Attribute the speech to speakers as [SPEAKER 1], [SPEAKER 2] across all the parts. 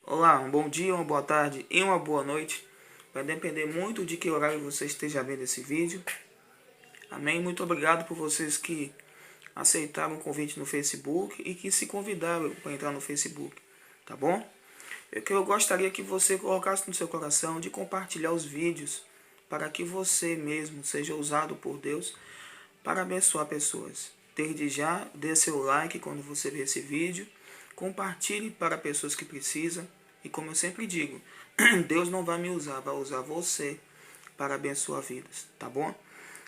[SPEAKER 1] Olá, um bom dia, uma boa tarde e uma boa noite. Vai depender muito de que horário você esteja vendo esse vídeo. Amém? Muito obrigado por vocês que aceitaram o convite no Facebook e que se convidaram para entrar no Facebook, tá bom? Eu gostaria que você colocasse no seu coração de compartilhar os vídeos para que você mesmo seja usado por Deus para abençoar pessoas. Desde já, dê seu like quando você ver esse vídeo, compartilhe para pessoas que precisam. E como eu sempre digo, Deus não vai me usar, vai usar você para abençoar vidas, tá bom?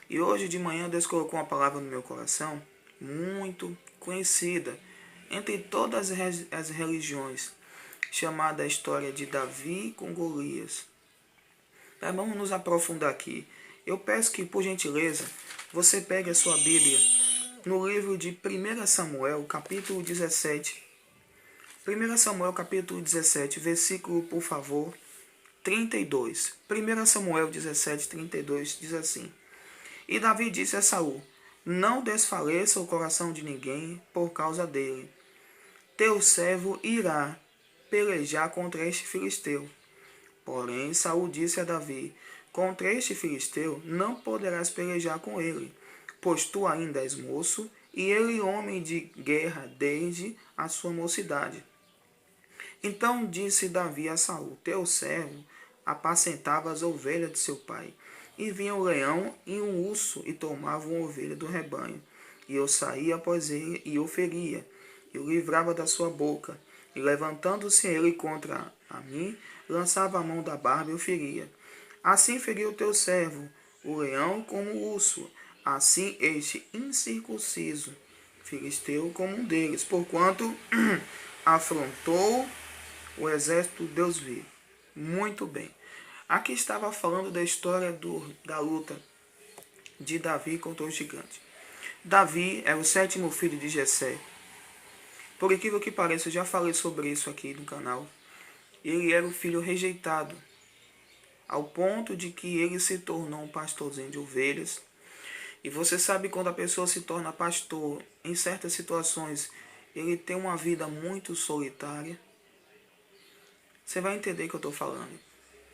[SPEAKER 1] E hoje de manhã Deus colocou uma palavra no meu coração muito conhecida entre todas as religiões, chamada a história de Davi com Golias. Tá, vamos nos aprofundar aqui. Eu peço que, por gentileza, você pegue a sua Bíblia no livro de 1 Samuel, capítulo 17. 1 Samuel, capítulo 17, versículo, por favor, 32. 1 Samuel 17, 32 diz assim: E Davi disse a Saul: Não desfaleça o coração de ninguém por causa dele. Teu servo irá pelejar contra este filisteu. Porém, Saul disse a Davi: Contra este filisteu não poderás pelejar com ele, pois tu ainda és moço, e ele homem de guerra desde a sua mocidade. Então disse Davi a Saul: Teu servo apacentava as ovelhas de seu pai. E vinha um leão e um urso e tomavam uma ovelha do rebanho. E eu saía após ele e o feria, e o livrava da sua boca. E levantando-se ele contra a mim, lançava a mão da barba e o feria. Assim feriu teu servo, o leão como o urso, assim este incircunciso filisteu como um deles, porquanto afrontou o exército de Deus vivo. Muito bem. Aqui estava falando da história da luta de Davi contra o gigante. Davi é o 7º filho de Jessé. Por incrível que pareça, eu já falei sobre isso aqui no canal. Ele era o filho rejeitado, ao ponto de que ele se tornou um pastorzinho de ovelhas. E você sabe, quando a pessoa se torna pastor, em certas situações, ele tem uma vida muito solitária. Você vai entender o que eu estou falando.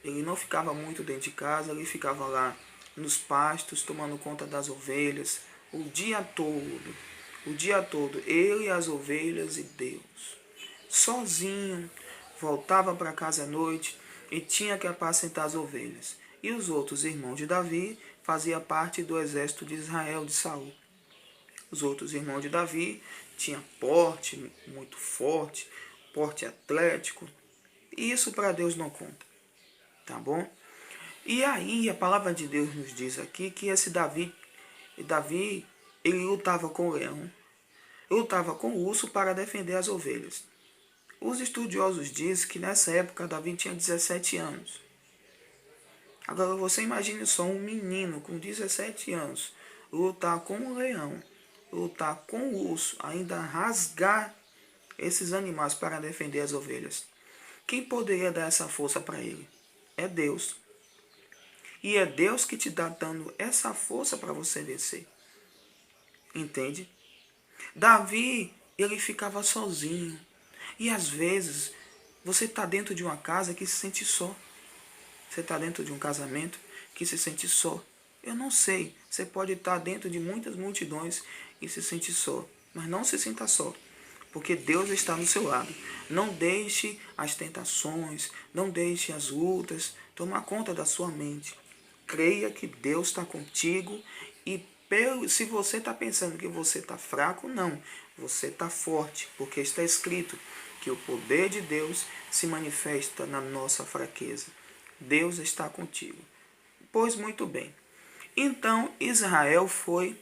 [SPEAKER 1] Ele não ficava muito dentro de casa, ele ficava lá nos pastos, tomando conta das ovelhas, o dia todo. O dia todo, ele, as ovelhas e Deus. Sozinho, voltava para casa à noite e tinha que apacentar as ovelhas. E os outros irmãos de Davi faziam parte do exército de Israel, de Saul. Os outros irmãos de Davi tinham porte muito forte, porte atlético. E isso para Deus não conta, tá bom? E aí a palavra de Deus nos diz aqui que esse Davi, ele lutava com o leão, lutava com o urso para defender as ovelhas. Os estudiosos dizem que nessa época Davi tinha 17 anos. Agora você imagine só um menino com 17 anos lutar com o leão, lutar com o urso, ainda rasgar esses animais para defender as ovelhas. Quem poderia dar essa força para ele? É Deus. E é Deus que te dá dando essa força para você vencer. Entende? Davi, ele ficava sozinho. E às vezes, você está dentro de uma casa que se sente só. Você está dentro de um casamento que se sente só. Eu não sei. Você pode estar dentro de muitas multidões e se sente só. Mas não se sinta só, porque Deus está no seu lado. Não deixe as tentações, não deixe as lutas tomar conta da sua mente. Creia que Deus está contigo e se você está pensando que você está fraco, não. Você está forte, porque está escrito que o poder de Deus se manifesta na nossa fraqueza. Deus está contigo. Pois muito bem. Então Israel foi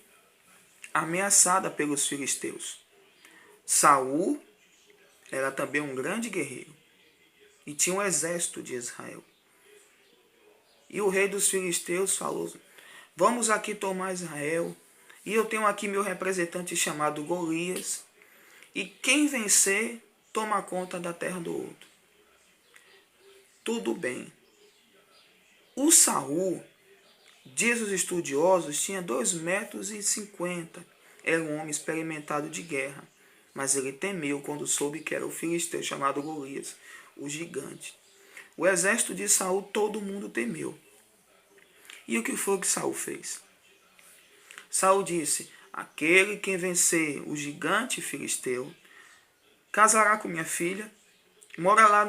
[SPEAKER 1] ameaçada pelos filisteus. Saul era também um grande guerreiro e tinha um exército de Israel. E o rei dos filisteus falou: Vamos aqui tomar Israel. E eu tenho aqui meu representante chamado Golias. E quem vencer, toma conta da terra do outro. Tudo bem. O Saul, diz os estudiosos, tinha 2,50 metros. Era um homem experimentado de guerra. Mas ele temeu quando soube que era o filisteu chamado Golias. o gigante. O exército de Saul, todo mundo temeu. E o que foi que Saul fez? Saul disse: aquele que vencer o gigante filisteu casará com minha filha, mora lá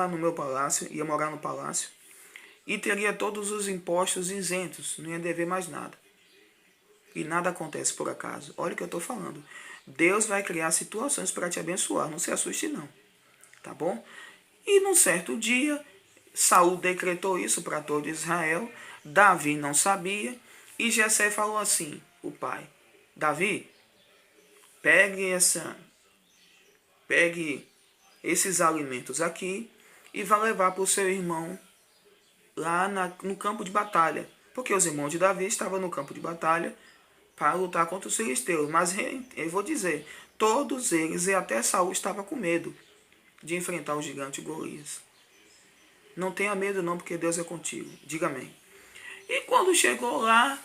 [SPEAKER 1] no meu palácio, ia morar no palácio, e teria todos os impostos isentos, não ia dever mais nada. E nada acontece por acaso. Olha o que eu estou falando. Deus vai criar situações para te abençoar, não se assuste não, tá bom? E num certo dia, Saul decretou isso para todo Israel, Davi não sabia, e Jessé falou assim, o pai: Davi, pegue esses alimentos aqui e vá levar para o seu irmão lá no campo de batalha. Porque os irmãos de Davi estavam no campo de batalha para lutar contra os filisteus. Mas eu vou dizer, todos eles e até Saul estavam com medo de enfrentar o gigante Golias. Não tenha medo não, porque Deus é contigo. Diga amém. E quando chegou lá,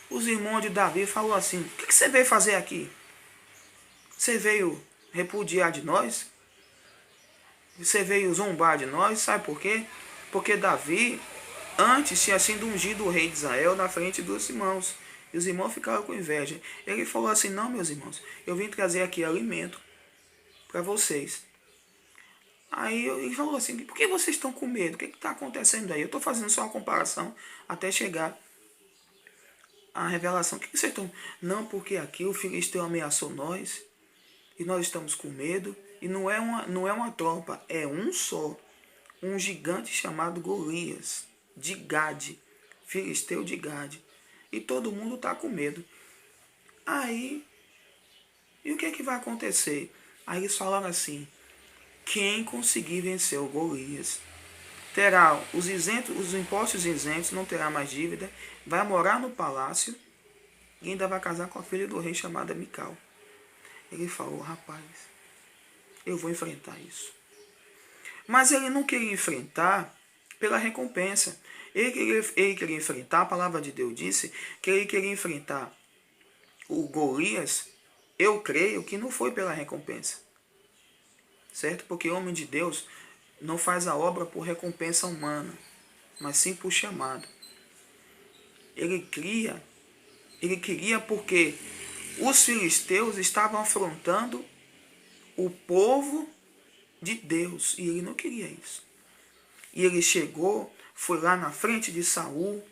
[SPEAKER 1] os irmãos de Davi falaram assim: o que você veio fazer aqui? Você veio repudiar de nós? Você veio zombar de nós? Sabe por quê? Porque Davi antes tinha sido ungido o rei de Israel na frente dos irmãos. E os irmãos ficaram com inveja. Ele falou assim: não, meus irmãos, eu vim trazer aqui alimento para vocês. Aí ele falou assim: por que vocês estão com medo? O que está acontecendo aí? Eu estou fazendo só uma comparação até chegar à revelação. O que vocês estão... Não, porque aqui o filisteu ameaçou nós e nós estamos com medo. E não é uma tropa, é um só. Um gigante chamado Golias, de Gade, filisteu de Gade. E todo mundo está com medo. Aí, e o que é que vai acontecer? Aí eles falaram assim: quem conseguir vencer o Golias terá os impostos isentos, não terá mais dívida, vai morar no palácio e ainda vai casar com a filha do rei chamada Mical. Ele falou: rapaz, eu vou enfrentar isso. Mas ele não queria enfrentar pela recompensa. Ele queria enfrentar, a palavra de Deus disse que ele queria enfrentar o Golias, eu creio que não foi pela recompensa. Certo? Porque o homem de Deus não faz a obra por recompensa humana, mas sim por chamado. Ele queria porque os filisteus estavam afrontando o povo de Deus, e ele não queria isso. E ele chegou, foi lá na frente de Saul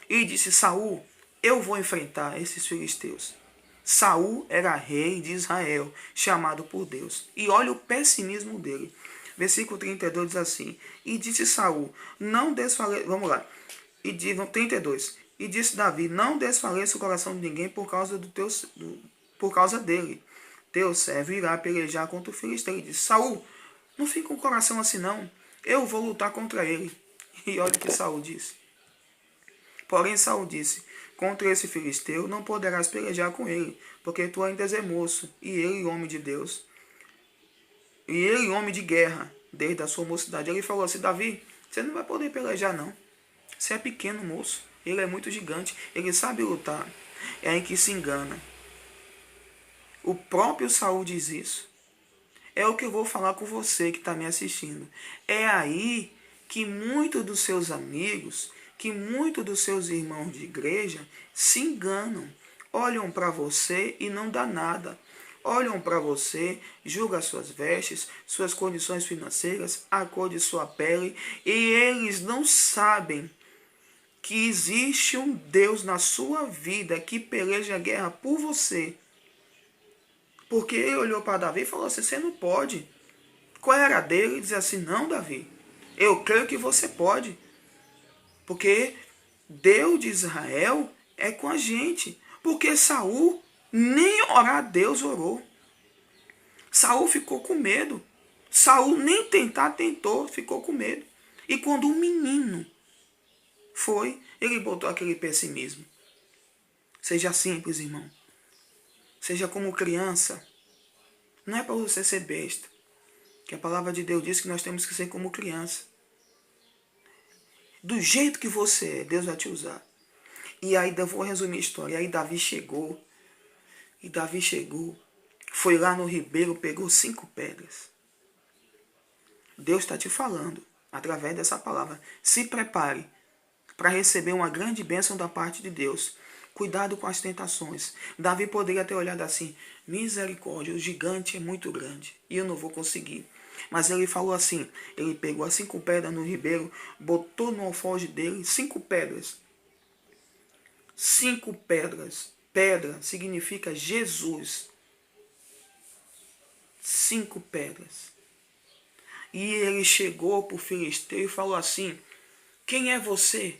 [SPEAKER 1] e disse: Saul, eu vou enfrentar esses filisteus. Saul era rei de Israel, chamado por Deus. E olha o pessimismo dele. Versículo 32 diz assim: e disse Saul, não desfaleça... Vamos lá. E 32. E disse Davi: não desfaleça o coração de ninguém por causa dele. Teu servo irá pelejar contra o filisteu. Ele disse: Saul, não fique com o coração assim não. Eu vou lutar contra ele. E olha o que Saul disse. Porém Saul disse: contra esse filisteu não poderás pelejar com ele, porque tu ainda és moço, e ele homem de Deus, e ele homem de guerra, desde a sua mocidade. Ele falou assim: Davi, você não vai poder pelejar não. Você é pequeno, moço. Ele é muito gigante. Ele sabe lutar. É aí que se engana. O próprio Saul diz isso. É o que eu vou falar com você que está me assistindo. É aí que muitos dos seus amigos, que muitos dos seus irmãos de igreja se enganam. Olham para você e não dá nada. Olham para você, julgam as suas vestes, suas condições financeiras, a cor de sua pele, e eles não sabem que existe um Deus na sua vida que peleja a guerra por você. Porque ele olhou para Davi e falou assim: você não pode. Qual era a dele? Ele dizia assim: não, Davi, eu creio que você pode. Porque Deus de Israel é com a gente. Porque Saul nem orar a Deus orou. Saul ficou com medo. Saul nem tentou, ficou com medo. E quando o menino foi, ele botou aquele pessimismo. Seja simples, irmão. Seja como criança. Não é para você ser besta. Que a palavra de Deus diz que nós temos que ser como criança. Do jeito que você é, Deus vai te usar. E aí, eu vou resumir a história. E aí Davi chegou. Foi lá no ribeiro, pegou 5 pedras. Deus está te falando, através dessa palavra. Se prepare para receber uma grande bênção da parte de Deus. Cuidado com as tentações. Davi poderia ter olhado assim: misericórdia, o gigante é muito grande e eu não vou conseguir. Mas ele falou assim, ele pegou as 5 pedras no ribeiro, botou no alforje dele 5 pedras. 5 pedras. Pedra significa Jesus. 5 pedras. E ele chegou para o filisteu e falou assim: quem é você,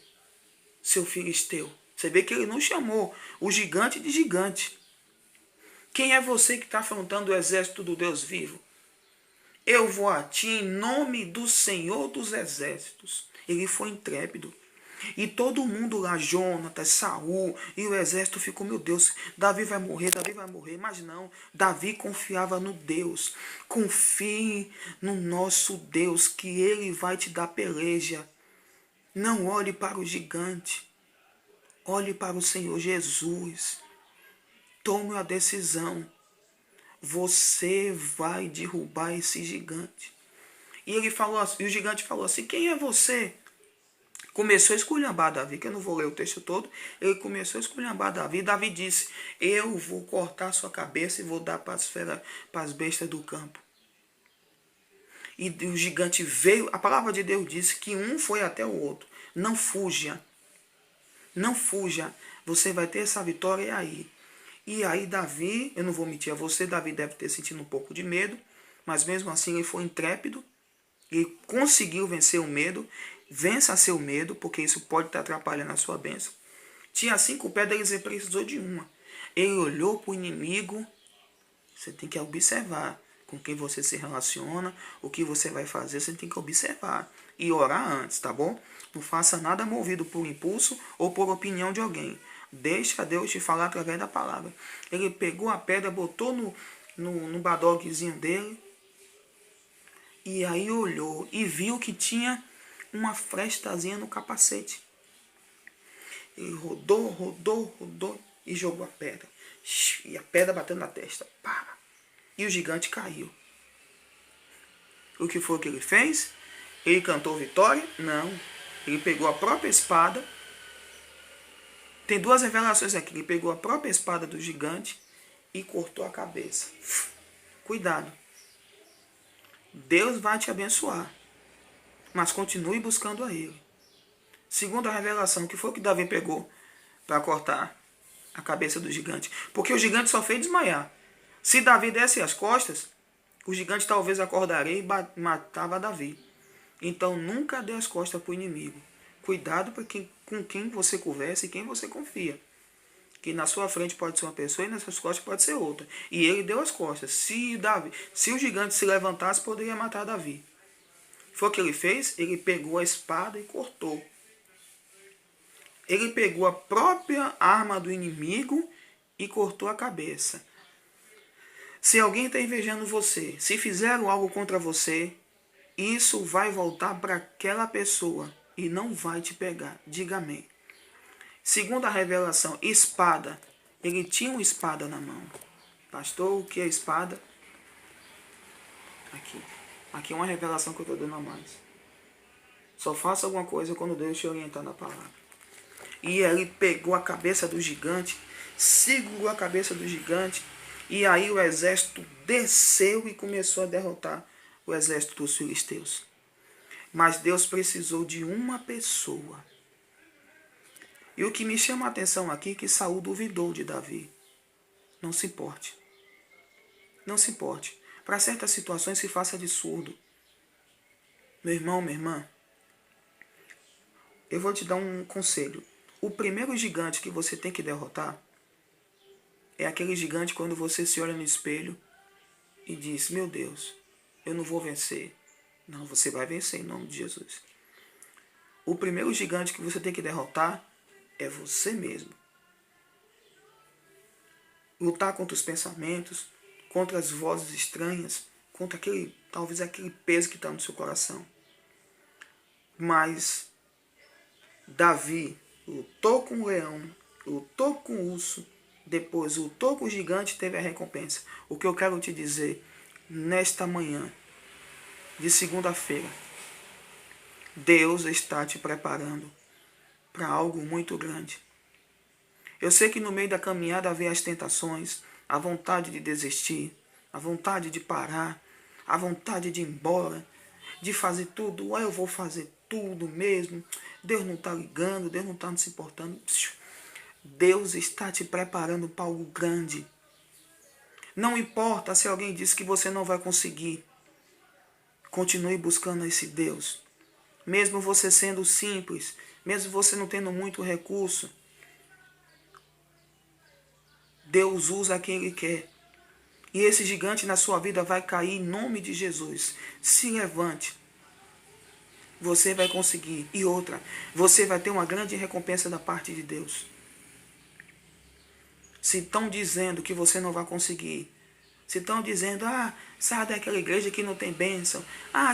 [SPEAKER 1] seu filisteu? Você vê que ele não chamou o gigante de gigante. Quem é você que está afrontando o exército do Deus vivo? Eu vou a ti em nome do Senhor dos exércitos. Ele foi intrépido. E todo mundo lá, Jonatas, Saul e o exército ficou: meu Deus, Davi vai morrer, Davi vai morrer. Mas não, Davi confiava no Deus. Confie no nosso Deus, que Ele vai te dar peleja. Não olhe para o gigante. Olhe para o Senhor Jesus. Tome a decisão. Você vai derrubar esse gigante. E ele falou assim, e o gigante falou assim: quem é você? Começou a esculhambar Davi, que eu não vou ler o texto todo. Ele começou a esculhambar Davi. Davi disse: eu vou cortar sua cabeça e vou dar para as bestas do campo. E o gigante veio. A palavra de Deus disse que um foi até o outro. Não fuja. Não fuja. Você vai ter essa vitória aí. E aí Davi, eu não vou mentir a você, Davi deve ter sentido um pouco de medo. Mas mesmo assim ele foi intrépido. Ele conseguiu vencer o medo. Vença seu medo, porque isso pode estar atrapalhando a sua bênção. Tinha 5 pedras, ele precisou de uma. Ele olhou para o inimigo. Você tem que observar com quem você se relaciona, o que você vai fazer, você tem que observar. E orar antes, tá bom? Não faça nada movido por impulso ou por opinião de alguém. Deixa Deus te falar através da palavra. Ele pegou a pedra, botou no badoguezinho dele. E aí olhou e viu que tinha uma frestazinha no capacete. Ele rodou e jogou a pedra. E a pedra bateu na testa. Pá! E o gigante caiu. O que foi que ele fez? Ele cantou vitória? Não. Ele pegou a própria espada. Tem 2 revelações aqui. Ele pegou a própria espada do gigante e cortou a cabeça. Cuidado. Deus vai te abençoar. Mas continue buscando a Ele. Segunda revelação, que foi o que Davi pegou para cortar a cabeça do gigante? Porque o gigante só fez desmaiar. Se Davi desse as costas, o gigante talvez acordaria e matava Davi. Então nunca dê as costas para o inimigo. Cuidado com quem você conversa e quem você confia. Que na sua frente pode ser uma pessoa e nas suas costas pode ser outra. E ele deu as costas. Se o gigante se levantasse, poderia matar Davi. Foi o que ele fez? Ele pegou a espada e cortou. Ele pegou a própria arma do inimigo e cortou a cabeça. Se alguém está invejando você, se fizeram algo contra você, isso vai voltar para aquela pessoa e não vai te pegar. Diga amém. Segunda revelação, espada. Ele tinha uma espada na mão. Pastor, o que é espada? Aqui é uma revelação que eu estou dando a mais. Só faça alguma coisa quando Deus te orientar na palavra. E ele pegou a cabeça do gigante, segurou a cabeça do gigante, e aí o exército desceu e começou a derrotar o exército dos filisteus. Mas Deus precisou de uma pessoa. E o que me chama a atenção aqui é que Saul duvidou de Davi. Não se importe. Não se importe. Para certas situações se faça de surdo. Meu irmão, minha irmã, eu vou te dar um conselho. O primeiro gigante que você tem que derrotar é aquele gigante quando você se olha no espelho e diz: meu Deus, eu não vou vencer. Não, você vai vencer em nome de Jesus. O primeiro gigante que você tem que derrotar é você mesmo. Lutar contra os pensamentos, contra as vozes estranhas, contra talvez aquele peso que está no seu coração. Mas Davi lutou com o leão, lutou com o urso, depois lutou com o gigante e teve a recompensa. O que eu quero te dizer nesta manhã: de segunda-feira. Deus está te preparando para algo muito grande. Eu sei que no meio da caminhada vem as tentações, a vontade de desistir, a vontade de parar, a vontade de ir embora, de fazer tudo. Eu vou fazer tudo mesmo. Deus não está ligando, Deus não está se importando. Deus está te preparando para algo grande. Não importa se alguém diz que você não vai conseguir. Continue buscando esse Deus. Mesmo você sendo simples, mesmo você não tendo muito recurso, Deus usa quem Ele quer. E esse gigante na sua vida vai cair em nome de Jesus. Se levante. Você vai conseguir. E outra, você vai ter uma grande recompensa da parte de Deus. Se estão dizendo que você não vai conseguir, se estão dizendo, sai daquela igreja que não tem bênção,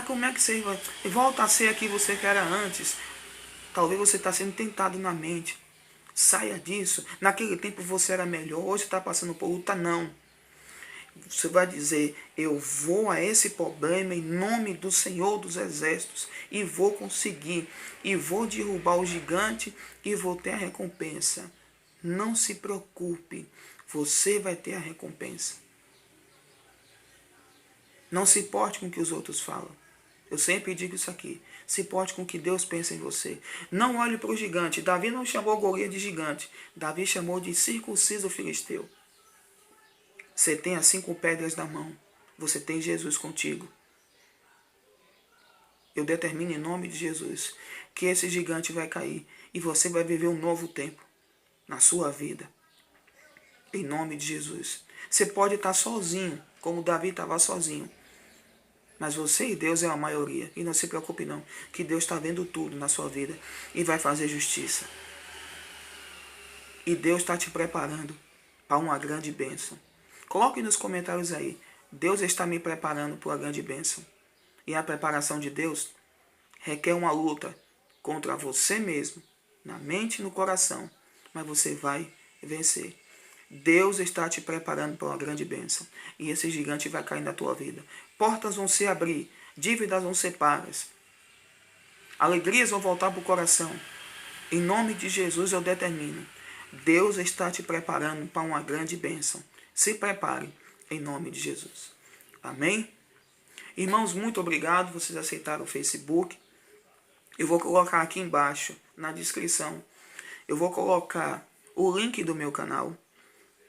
[SPEAKER 1] como é que você vai, volta a ser aqui você que era antes. Talvez você está sendo tentado na mente. Saia disso. Naquele tempo você era melhor, hoje está passando por luta, não. Você vai dizer, eu vou a esse problema em nome do Senhor dos Exércitos e vou conseguir, e vou derrubar o gigante e vou ter a recompensa. Não se preocupe, você vai ter a recompensa. Não se importe com o que os outros falam. Eu sempre digo isso aqui. Se importe com o que Deus pensa em você. Não olhe para o gigante. Davi não chamou Golias de gigante. Davi chamou de circunciso filisteu. Você tem as 5 pedras na mão. Você tem Jesus contigo. Eu determino em nome de Jesus que esse gigante vai cair. E você vai viver um novo tempo na sua vida. Em nome de Jesus. Você pode estar sozinho, como Davi estava sozinho. Mas você e Deus é a maioria. E não se preocupe não, que Deus está vendo tudo na sua vida e vai fazer justiça. E Deus está te preparando para uma grande bênção. Coloque nos comentários aí. Deus está me preparando para uma grande bênção. E a preparação de Deus requer uma luta contra você mesmo, na mente e no coração. Mas você vai vencer. Deus está te preparando para uma grande bênção. E esse gigante vai cair na tua vida. Portas vão se abrir. Dívidas vão ser pagas. Alegrias vão voltar para o coração. Em nome de Jesus eu determino. Deus está te preparando para uma grande bênção. Se prepare em nome de Jesus. Amém? Irmãos, muito obrigado. Vocês aceitaram o Facebook. Eu vou colocar aqui embaixo, na descrição. Eu vou colocar o link do meu canal.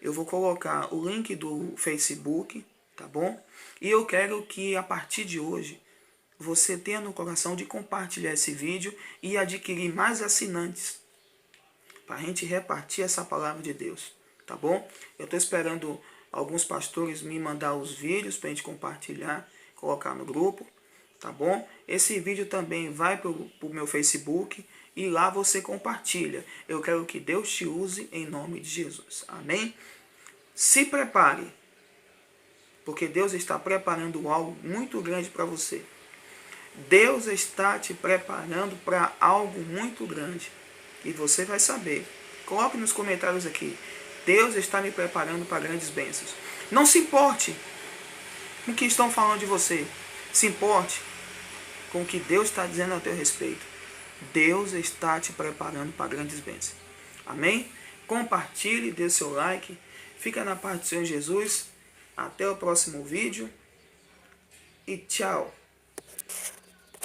[SPEAKER 1] Eu vou colocar o link do Facebook, tá bom? E eu quero que a partir de hoje você tenha no coração de compartilhar esse vídeo e adquirir mais assinantes para a gente repartir essa palavra de Deus, tá bom? Eu estou esperando alguns pastores me mandar os vídeos para a gente compartilhar, colocar no grupo, tá bom? Esse vídeo também vai para o meu Facebook e lá você compartilha. Eu quero que Deus te use em nome de Jesus. Amém? Se prepare, porque Deus está preparando algo muito grande para você. Deus está te preparando para algo muito grande. E você vai saber. Coloque nos comentários aqui. Deus está me preparando para grandes bênçãos. Não se importe com o que estão falando de você. Se importe com o que Deus está dizendo a teu respeito. Deus está te preparando para grandes bênçãos. Amém? Compartilhe, dê seu like. Fica na paz do Senhor Jesus. Até o próximo vídeo. E tchau.